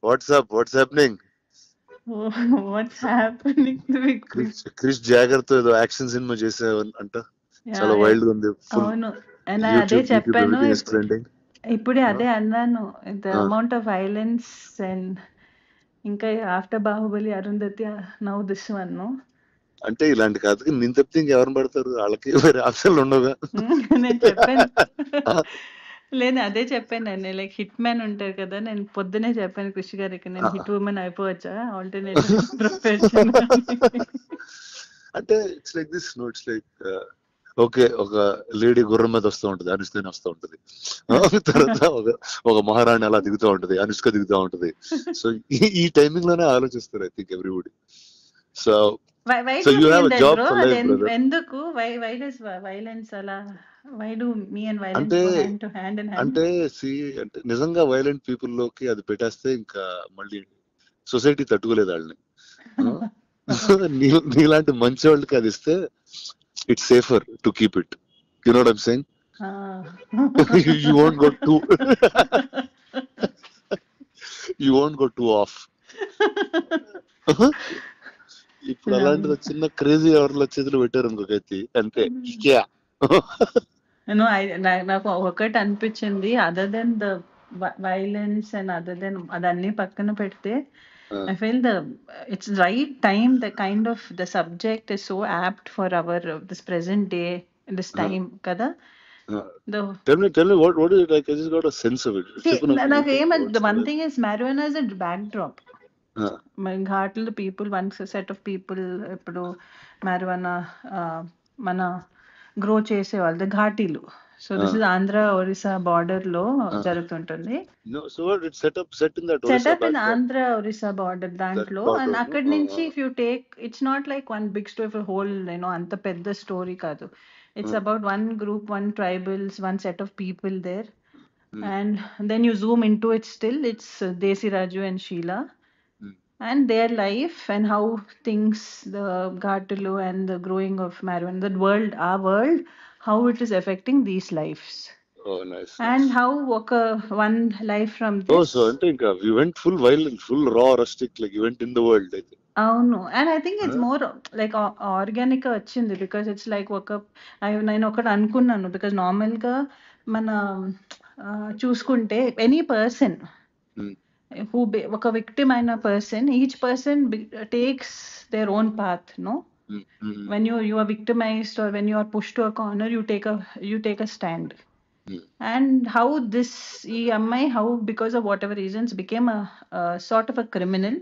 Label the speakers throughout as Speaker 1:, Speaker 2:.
Speaker 1: Watts happening?
Speaker 2: What's happening with
Speaker 1: Krish Jagar తో ఏదో action cinema చేసావు అంట, చాలా వైల్డ్ గా ఉంది. ఫుల్
Speaker 2: అవును, అదే చెప్పాను.
Speaker 1: Everything is trending.
Speaker 2: ఇప్పుడే అదే అన్నాను, the amount of violence and ఇంకా after Baahubali Arundhati now this one.
Speaker 1: అంటే ఇలాంటి కథకి నేను తప్పితే ఇంకెవరిని పడతారు, వాళ్ళకి వేరే ఆప్షన్లు ఉండవుగా.
Speaker 2: నేను చెప్పాను లేదు అదే చెప్పాను అండి, లైక్ హిట్ మ్యాన్ ఉంటారు కదా, నేను పొద్దునే చెప్పాను కృషి గారికి, నేను హిట్ ఉమెన్ అయిపోవచ్చా ఆల్టర్నేటివ్ ప్రొఫెషన్.
Speaker 1: అంటే it's like this, no it's like okay, ఒక లేడీ గుర్రం మీద వస్తూ ఉంటది, అనుష్కని వస్తూ ఉంటది. తర్వాత ఒక మహారాణి అలా దిగుతూ ఉంటది, అనుష్క దిగుతూ ఉంటది. సో ఈ టైమింగ్ లోనే ఆలోచిస్తారు I think everybody. So
Speaker 2: So
Speaker 1: you have a job for life, brother.
Speaker 2: ఎందుకు why does violence అలా, why do me and violence go hand to hand in hand?
Speaker 1: అంటే అంటే నిజంగా వైలెంట్ పీపుల్ లోకి అది పెట్టేస్తే ఇంకా మళ్ళీ సొసైటీ తట్టుకోలేదు వాళ్ళని. నీలాంటి మంచి వాళ్ళకి అది ఇస్తే it's safer to keep it. You know what I'm saying? You won't go too off. ఇప్పుడు అలాంటిది చిన్న క్రేజీ ఎవరిలో చేతులు పెట్టారు ఇంకొకటి అంతే.
Speaker 2: నాకు ఒకటి అనిపించింది, other than the violence and other than అదన్నీ పక్కన పెడితే, I feel it's right time, the kind of the subject is so apt for our this present day, this time kada.
Speaker 1: Tell me what is it like? I just got a sense of it.
Speaker 2: The one thing is marijuana is a backdrop. ఘాట్లు people, one set of people ఇప్పుడు marijuana మన grow చేసేవాళ్ళు ఘాటీలు. So this is Andhra Orissa border లో జరుగుతుంటుంది. Setup in Andhra Orissa border దాంట్లో. And అక్కడి నుంచి if you take, it's not like one big story for whole, అంత పెద్ద స్టోరీ కాదు. It's about one group, one tribals, one set of people there. And then you zoom in to it, still it's Desiraju and Sheela and their life and how things, the Ghatalu and the growing of marijuana, the world, our world, how it is affecting these lives.
Speaker 1: Oh, nice.
Speaker 2: And how one life from this.
Speaker 1: Oh, so I think we went full violent, full raw, rustic, like you went in the world, I think.
Speaker 2: అవును, and I think it's more like organic వచ్చింది, because it's like నేను ఒకటి అనుకున్నాను, because నార్మల్గా మన చూసుకుంటే any person who ఒక victim అయిన person, each person takes their own path, no? When you are victimized or when you are pushed to a corner, you take a stand. And how this ఈ అమ్మాయి, how because of whatever reasons became a sort of a criminal,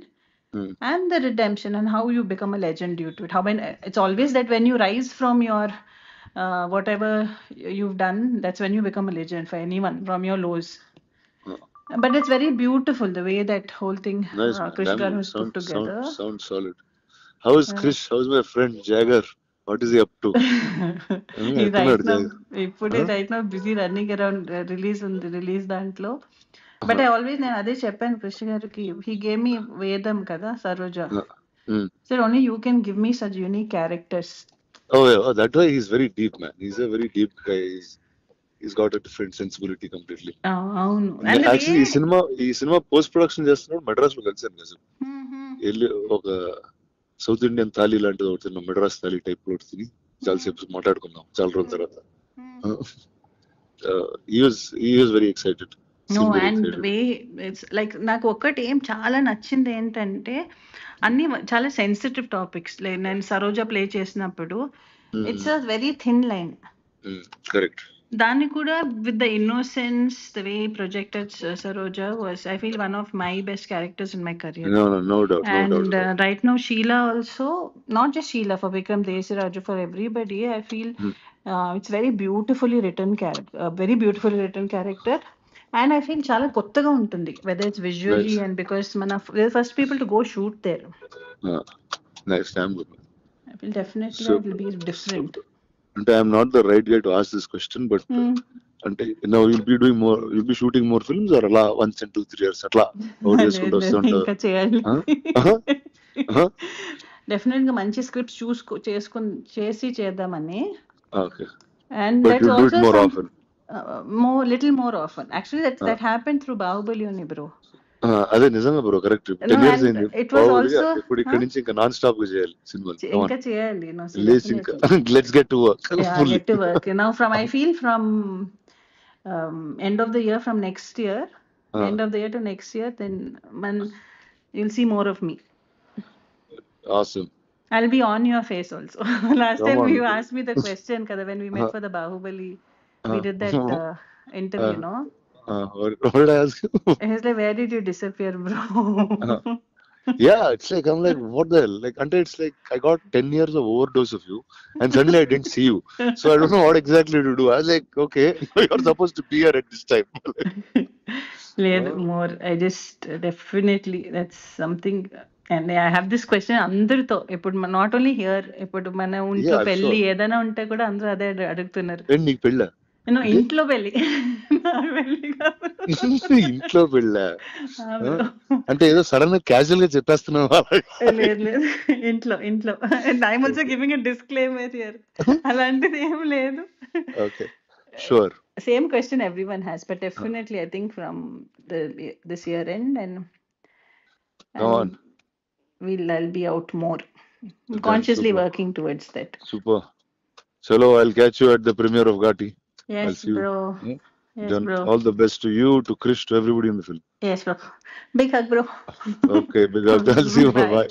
Speaker 2: and the redemption and how you become a legend due to it. How when it's always that when you rise from your whatever you've done, that's when you become a legend for anyone, from your lows. But it's very beautiful the way that whole thing Krish Garu has put together.
Speaker 1: Sounds solid. How is Krish? How is my friend Jagger? What is he up to?
Speaker 2: He's right now busy running around release దాంట్లో. But I always, నేను అదే చెప్పాను కృషి గారికి, he gave me వేదం కదా, Saroja. Said only you can give me such unique characters.
Speaker 1: Oh yeah, that way he's very deep, man. He's a very deep guy. He's got a different sensibility completely.
Speaker 2: అవును.
Speaker 1: Actually ఈ cinema post production చేస్తున్నాడు మద్రాస్ లో కలిసాను నిజం. వెళ్ళి ఒక south Indian thali లాంటిది ఒకటి తిన్నాం, మెడ్రాస్ థాలీ టైప్ లో ఒకటి తిని చాలాసేపు మాట్లాడుకున్నాం చాలా రోజుల తర్వాత. he was very excited.
Speaker 2: And way it's like నాకు ఒక్కటి ఏం చాలా నచ్చింది ఏంటంటే, అన్ని చాలా సెన్సిటివ్ టాపిక్స్. లైక్ నేను సరోజా ప్లే చేసినప్పుడు it's a very thin line.
Speaker 1: Correct.
Speaker 2: దాన్ని కూడా with the innocence, the way projected Saroja was, I feel, one of my best characters in my career.
Speaker 1: No doubt.
Speaker 2: And right now Sheila also, not just Sheila, for Vikram Desiraju, for everybody, I feel it's very beautifully written character, very beautifully written character. And I feel చాలా కొత్తగా ఉంటుంది, whether it's visually and because we're the first people to go shoot there.
Speaker 1: Nice.
Speaker 2: I feel definitely it will be different.
Speaker 1: అంటే I'm not the right guy to ask this question, but అంటే now you'll be shooting more films or అలా once in 2-3 years అట్లా out చేసుకుంటూ వస్తుంటారు?
Speaker 2: ఇంకా చేయాలి. Definite గా మంచి స్క్రిప్ట్స్ చేసి చేద్దామని.
Speaker 1: Okay.
Speaker 2: And
Speaker 1: But
Speaker 2: that's
Speaker 1: you'll do it
Speaker 2: also
Speaker 1: more often.
Speaker 2: Little more often. Actually that happened through Bahubali only, bro.
Speaker 1: అదే నిజంగా bro, correct.
Speaker 2: No,
Speaker 1: 10 years
Speaker 2: and
Speaker 1: అయింది
Speaker 2: it was
Speaker 1: బాహుబలిగా.
Speaker 2: also,
Speaker 1: ఇప్పుడు ఇక్కడ నుంచి ఇంకా నాన్ స్టాప్ గా చేయాలి సినిమాలు.
Speaker 2: ఇంకా చేయాలి. No, so
Speaker 1: లేచి ఇంకా
Speaker 2: definitely.
Speaker 1: Let's get to work
Speaker 2: Yeah,
Speaker 1: fully.
Speaker 2: get to work. Now I feel from end of the year, from next year, end of the year to next year, then you'll see more of me.
Speaker 1: Awesome.
Speaker 2: I'll be on your face also. Last
Speaker 1: Come
Speaker 2: time
Speaker 1: on.
Speaker 2: you asked me the question, kada, when we met for the Bahubali, we did that interview, no?
Speaker 1: What did I ask you?
Speaker 2: He's like, where did you disappear, bro?
Speaker 1: Yeah, it's like, I'm like, what the hell? Like, until it's like, I got 10 years of overdose of you, and suddenly I didn't see you. So I don't know what exactly to do. I was like, okay, you're supposed to be here at this time.
Speaker 2: లేదు more I just definitely that's something. And I have this question అందరితో, ఇప్పుడు not only here, ఇప్పుడు మన ఇంట్లో
Speaker 1: Yeah,
Speaker 2: పెళ్లి
Speaker 1: sure.
Speaker 2: ఏదైనా ఉంటే కూడా అందరూ అదే అడుగుతున్నారు.
Speaker 1: నీకు పెళ్ళా?
Speaker 2: నేను ఇంట్లో పెళ్లి, నాకు పెళ్లి కాదు.
Speaker 1: ఇంట్లో పెళ్ళా
Speaker 2: ఆ bro.
Speaker 1: అంటే ఏదో సడన్ గా క్యాజువల్ గా చెప్పేస్తున్నావు.
Speaker 2: లేదు లేదు, ఇంట్లో ఇంట్లో. And I'm also giving a disclaimer here, అలాంటిది ఏం లేదు.
Speaker 1: Okay, sure.
Speaker 2: Same question everyone has, but definitely I think from this year end, and
Speaker 1: Come on.
Speaker 2: I'll be out more, consciously
Speaker 1: super.
Speaker 2: working towards that.
Speaker 1: Super. Chalo, I'll catch you at the premiere of Ghati. I'll
Speaker 2: Yes
Speaker 1: see you.
Speaker 2: bro. Yes
Speaker 1: Then
Speaker 2: bro.
Speaker 1: all the best to you, to Krish, to everybody in the film.
Speaker 2: Yes bro. Big hug bro.
Speaker 1: Okay, big up. I'll see you.
Speaker 2: Bye.
Speaker 1: Bye.